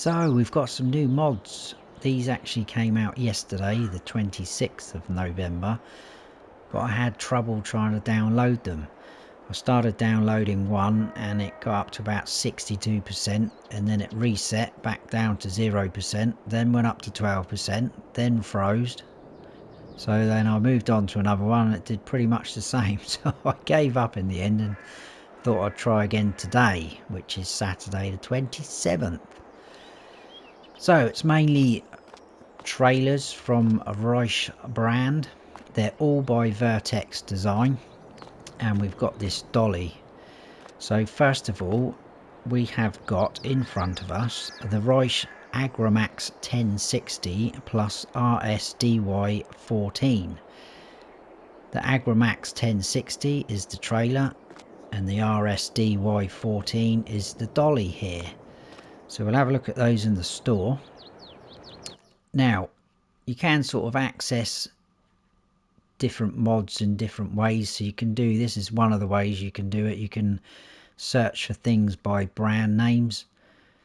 So we've got some new mods. These actually came out yesterday, the 26th of November, but I had trouble trying to download them. I started downloading one and it got up to about 62%, and then it reset back down to 0%, then went up to 12%, then froze. So then I moved on to another one and it did pretty much the same. So I gave up in the end and thought I'd try again today, which is Saturday the 27th. So it's mainly trailers from a Reisch brand. They're all by VertexDezign, and we've got this Dolly. So first of all, we have got in front of us the Reisch Agrimaxx 1060 plus RSDY 14. The Agrimaxx 1060 is the trailer and the RSDY 14 is the Dolly here. So we'll have a look at those in the store. Now, you can sort of access different mods in different ways. So you can do, this is one of the ways you can do it. You can search for things by brand names.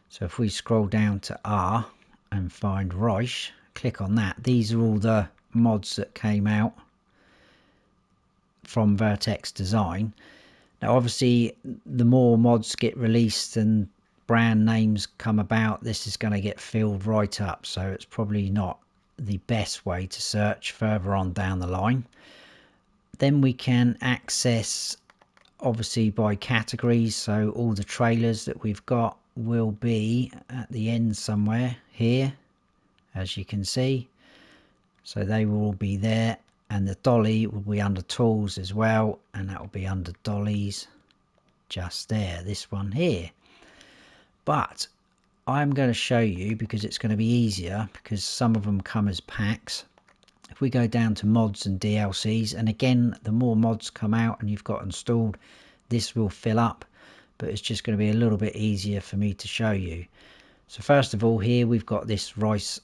So if we scroll down to R and find Reisch, click on that. These are all the mods that came out from VertexDezign. Now obviously the more mods get released and brand names come about, this is going to get filled right up, so it's probably not the best way to search further on down the line. Then we can access obviously by categories, so all the trailers that we've got will be at the end somewhere here, as you can see, so they will all be there, and the Dolly will be under tools as well, and that will be under Dollies just there, this one here. But I'm going to show you, because it's going to be easier, because some of them come as packs. If we go down to mods and DLCs, and again, the more mods come out and you've got installed, this will fill up, but it's just going to be a little bit easier for me to show you. So first of all, here we've got this Reisch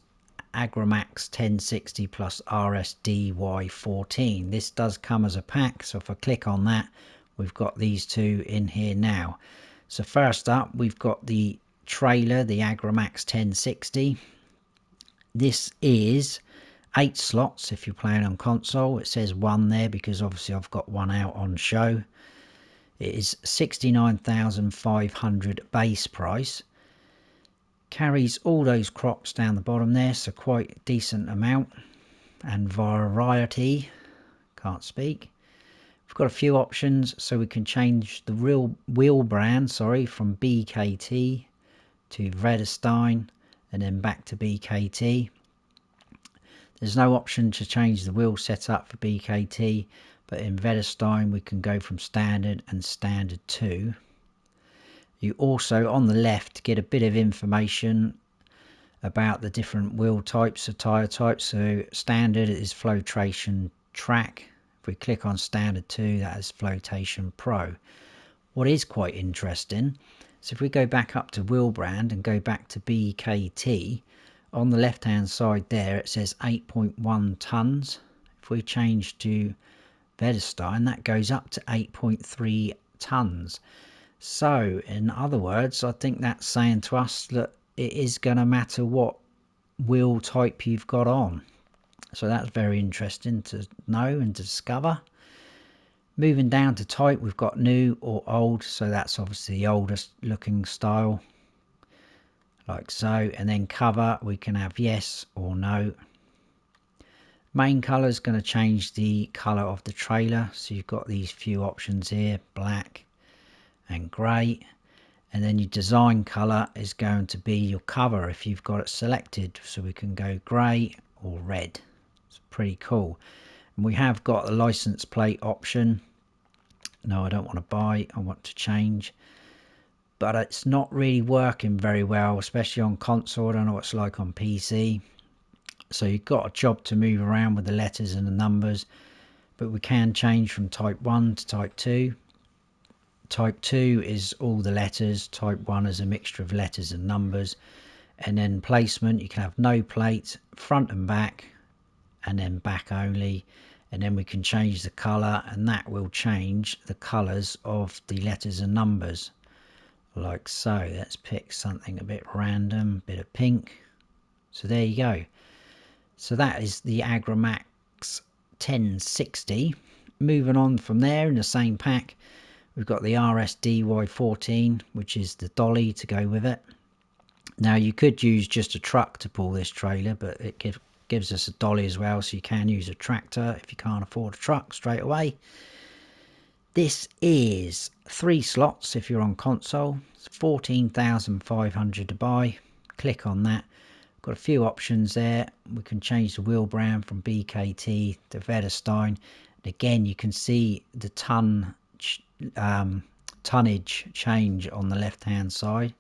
Agrimaxx 1060 plus RSDY 14. This does come as a pack, so if I click on that, we've got these two in here now. So first up, we've got the trailer, the Agrimaxx 1060. This is 8 slots if you're playing on console. It says 1 there because obviously I've got one out on show. It is 69,500 base price. Carries all those crops down the bottom there, so quite a decent amount. And variety, can't speak. We've got a few options, so we can change the real wheel brand, from BKT to VertexDezign and then back to BKT. There's no option to change the wheel setup for BKT, but in VertexDezign we can go from standard and standard 2. You also on the left get a bit of information about the different wheel types or tyre types. So standard is flotation TRAC. If we click on standard 2, that is flotation pro. What is quite interesting, so if we go back up to wheel brand and go back to BKT, on the left hand side there it says 8.1 tons. If we change to VertexDezign, that goes up to 8.3 tons. So in other words, I think that's saying to us that it is going to matter what wheel type you've got on. So that's very interesting to know and to discover. Moving down to type, we've got new or old, so that's obviously the oldest looking style, like so. And then cover, we can have yes or no. Main colour is going to change the colour of the trailer, so you've got these few options here, black and grey. And then your design colour is going to be your cover if you've got it selected, so we can go grey or red. It's pretty cool. And we have got the license plate option. No, I don't want to buy, I want to change. But it's not really working very well, especially on console. I don't know what it's like on PC. So you've got a job to move around with the letters and the numbers. But we can change from type 1 to type 2. Type 2 is all the letters. Type 1 is a mixture of letters and numbers. And then placement, you can have no plate, front and back, and then back only. And then we can change the colour, and that will change the colours of the letters and numbers like so. Let's pick something a bit random, bit of pink. So there you go. So that is the Agrimaxx 1060. Moving on from there in the same pack, we've got the RSDY 14, which is the dolly to go with it. Now you could use just a truck to pull this trailer, but it gives us a dolly as well, so you can use a tractor if you can't afford a truck straight away. This is 3 slots if you're on console. It's 14,500 to buy. Click on that. Got a few options there. We can change the wheel brand from BKT to VertexDezign. And again, you can see the tonnage change on the left hand side.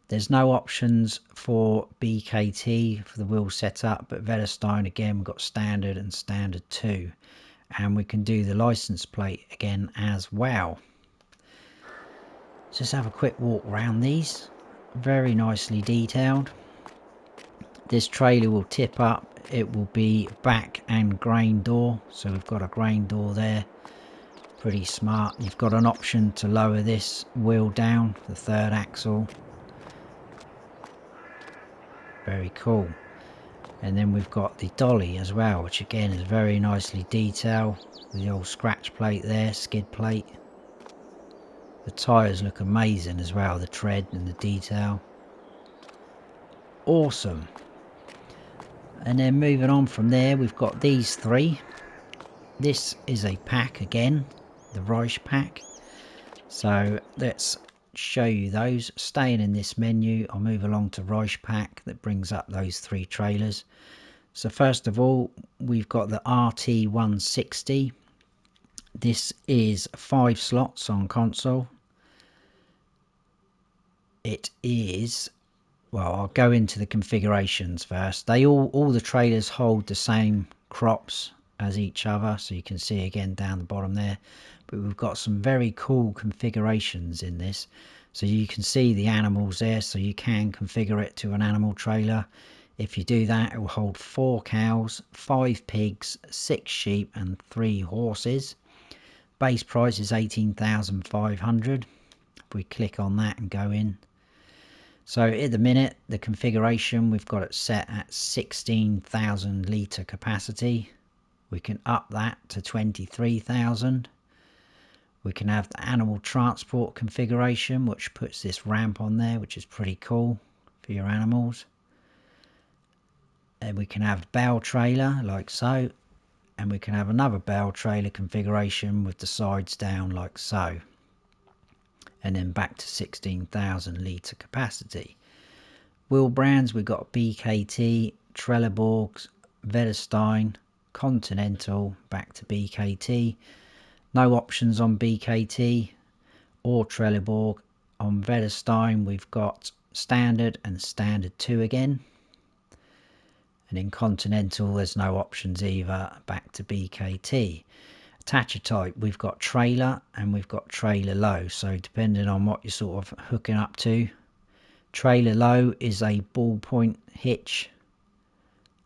There's no options for BKT for the wheel setup, but VertexDezign, again, we've got standard and standard 2. And we can do the license plate again as well. Let's just have a quick walk around these. Very nicely detailed. This trailer will tip up. It will be back and grain door. So we've got a grain door there. Pretty smart. You've got an option to lower this wheel down, the third axle. Very cool. And then we've got the dolly as well, which again is very nicely detailed. The old scratch plate there, skid plate. The tyres look amazing as well, the tread and the detail. Awesome. And then moving on from there, we've got these 3. This is a pack again, the Reisch Pack. So let's show you those. Staying in this menu, I'll move along to Reisch Pack that brings up those 3 trailers. So first of all, we've got the RT160. This is 5 slots on console. It is, well, I'll go into the configurations first. They all the trailers hold the same crops as each other, so you can see again down the bottom there. But we've got some very cool configurations in this. So you can see the animals there, so you can configure it to an animal trailer. If you do that, it will hold 4 cows, 5 pigs, 6 sheep and 3 horses. Base price is 18,500. If we click on that and go in. So at the minute, the configuration, we've got it set at 16,000 litre capacity. We can up that to 23,000. We can have the animal transport configuration, which puts this ramp on there, which is pretty cool for your animals. And we can have the bale trailer like so, and we can have another bale trailer configuration with the sides down like so, and then back to 16,000 litre capacity. Wheel brands, we've got BKT, Trelleborg, VertexDezign, Continental, back to BKT. No options on BKT or Trelleborg. On VertexDezign, we've got standard and standard 2 again. And in Continental, there's no options either, back to BKT. Attacher type, we've got trailer and we've got trailer low. So depending on what you're sort of hooking up to. Trailer low is a ballpoint hitch.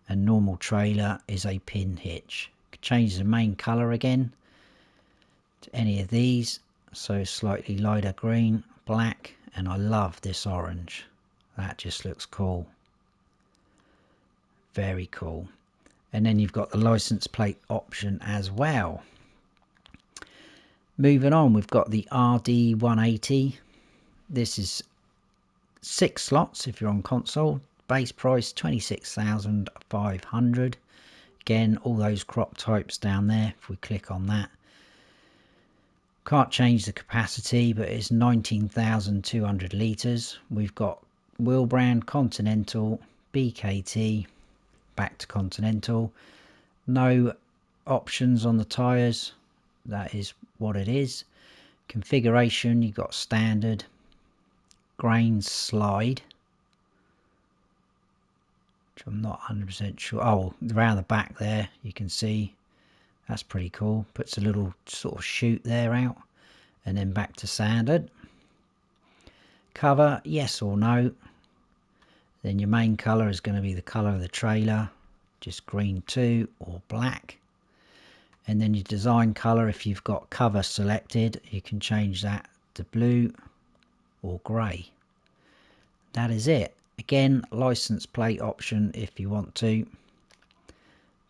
And normal trailer is a pin hitch. Change the main colour again to any of these. So slightly lighter green, black, and I love this orange. That just looks cool. Very cool. And then you've got the license plate option as well. Moving on, we've got the RD180. This is 6 slots if you're on console. Base price 26,500. Again, all those crop types down there. If we click on that, can't change the capacity, but it's 19,200 litres. We've got wheel brand Continental, BKT, back to Continental. No options on the tyres. That is what it is. Configuration, you've got standard, grain slide, which I'm not 100% sure. Oh, around the back there you can see, that's pretty cool. Puts a little sort of chute there out, and then back to standard. Cover, yes or no. Then your main colour is going to be the colour of the trailer, just green 2 or black. And then your design colour, if you've got cover selected, you can change that to blue or grey. That is it. Again, license plate option if you want to.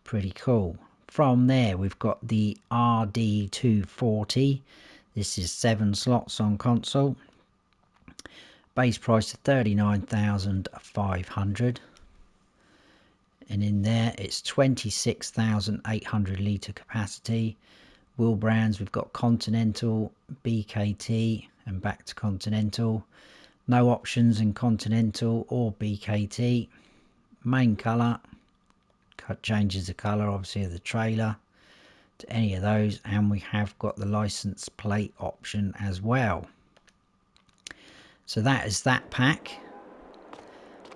Pretty cool. From there we've got the RD240. This is 7 slots on console. Base price of 39,500. And in there it's 26,800 litre capacity. Wheel brands, we've got Continental, BKT and back to Continental. No options in Continental or BKT. Main colour, changes the colour obviously of the trailer to any of those, and we have got the license plate option as well. So that is that pack.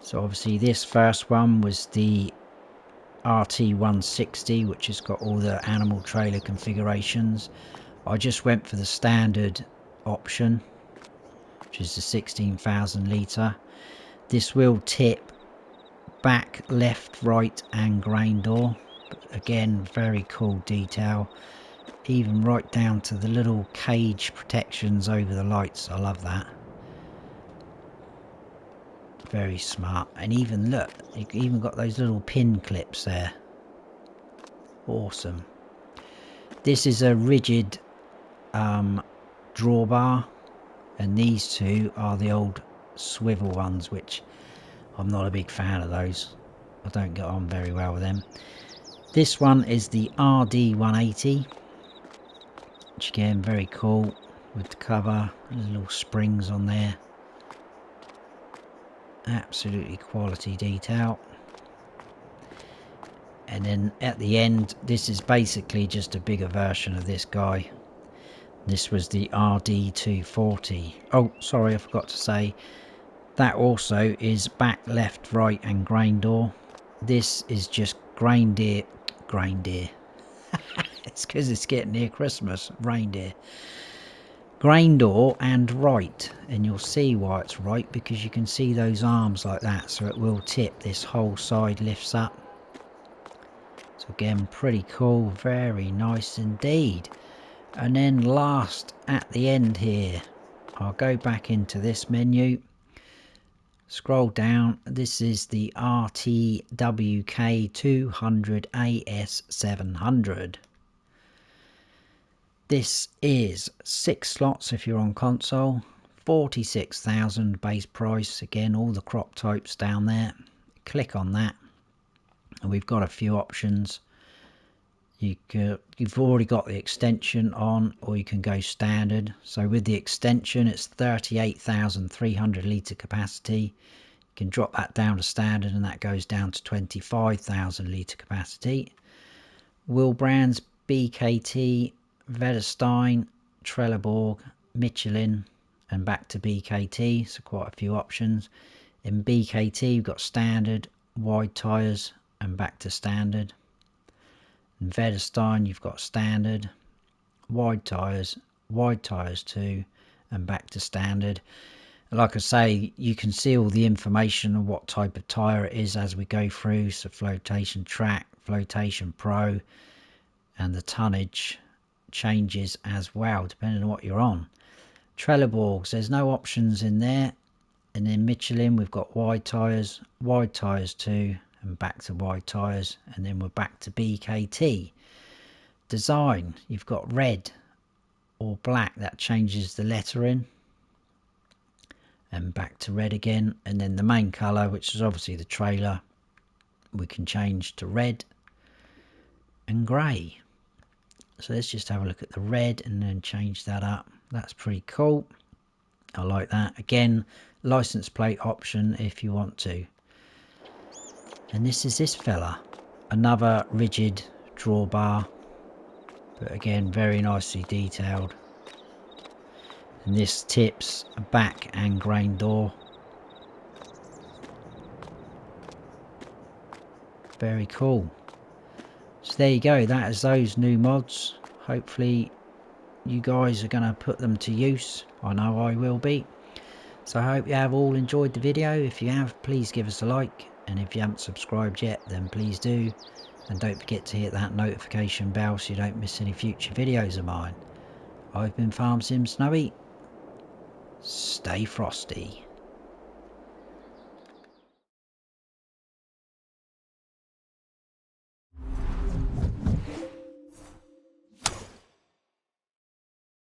So obviously this first one was the RT160, which has got all the animal trailer configurations. I just went for the standard option, which is the 16,000 litre. This will tip back, left, right and grain door. But again, very cool detail, even right down to the little cage protections over the lights. I love that. Very smart. And even look, you even got those little pin clips there. Awesome. This is a rigid drawbar, and these two are the old swivel ones, which I'm not a big fan of those. I don't get on very well with them. This one is the RD180, which again very cool with the cover, little springs on there. Absolutely quality detail. And then at the end, this is basically just a bigger version of this guy. This was the RD240. Oh, sorry, I forgot to say that also is back, left, right and grain door. This is just grain deer. It's because it's getting near Christmas. Reindeer. Grain door and right, and you'll see why it's right, because you can see those arms like that, so it will tip. This whole side lifts up. So again, pretty cool, very nice indeed. And then last at the end here, I'll go back into this menu, scroll down. This is the RTWK 200 AS700. This is 6 slots if you're on console, 46,000 base price. Again, all the crop types down there. Click on that and we've got a few options. You've already got the extension on, or you can go standard. So with the extension, it's 38,300 litre capacity. You can drop that down to standard and that goes down to 25,000 litre capacity. Wheel brands, BKT, VertexDezign, Trelleborg, Michelin and back to BKT, so quite a few options. In BKT you've got standard, wide tyres and back to standard. In VertexDezign you've got standard, wide tyres too and back to standard. Like I say, you can see all the information on what type of tyre it is as we go through. So flotation TRAC, flotation pro, and the tonnage changes as well depending on what you're on. Trelleborgs, there's no options in there. And then Michelin, we've got wide tyres too and back to wide tyres, and then we're back to BKT. Design, you've got red or black, that changes the lettering, and back to red again. And then the main colour, which is obviously the trailer, we can change to red and grey. So let's just have a look at the red and then change that up. That's pretty cool. I like that. Again, license plate option if you want to. And this is this fella, another rigid drawbar, but again very nicely detailed. And this tips a back and grain door. Very cool. So there you go, that is those new mods. Hopefully you guys are going to put them to use. I know I will be. So I hope you have all enjoyed the video. If you have, please give us a like. And if you haven't subscribed yet, then please do. And don't forget to hit that notification bell so you don't miss any future videos of mine. I've been Farm Sim Snowy. stay frosty.